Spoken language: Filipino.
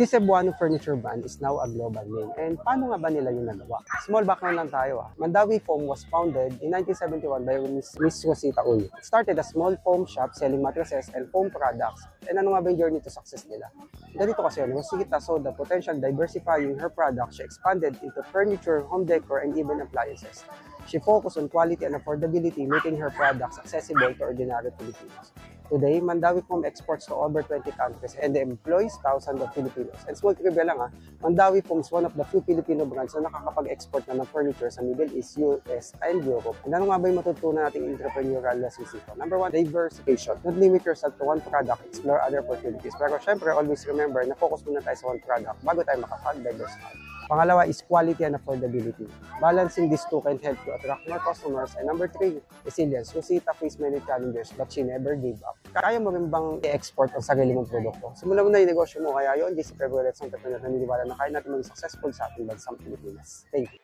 This Cebuano furniture brand is now a global name. And paano nga ba nila yung nagawa? Small background lang tayo. Mandawi Foam was founded in 1971 by Miss Rosita Uy. It started a small foam shop selling mattresses and foam products. And ano nga ba yung journey to success nila? Ganito kasi yun, Rosita saw the potential diversifying her products. She expanded into furniture, home decor, and even appliances. She focused on quality and affordability, making her products accessible to ordinary Filipinos. Today, Mandawi Foam exports to over 20 countries and employs thousands of Filipinos. And small trivia lang Mandawi Foam is one of the few Filipino brands na nakakapag-export na ng furniture sa Middle East, US, and Europe. And ano nga ba yung matutunan nating entrepreneurial lessons dito? Number one, diversification. Don't limit yourself to one product, explore other opportunities. Pero syempre, always remember na focus muna tayo sa one product bago tayo makapag-diversify. Pangalawa is quality and affordability. Balancing these two can help you attract more customers. And number three, resilience. Rosita faced many challenges but she never gave up. Kaya mo rin bang i-export ang sarili mong produkto? Simulan mo na yung negosyo mo. Kaya yun, this is February, sa entrepreneur na naniniwala na kaya natin maging successful sa ating bansang Pilipinas. Thank you.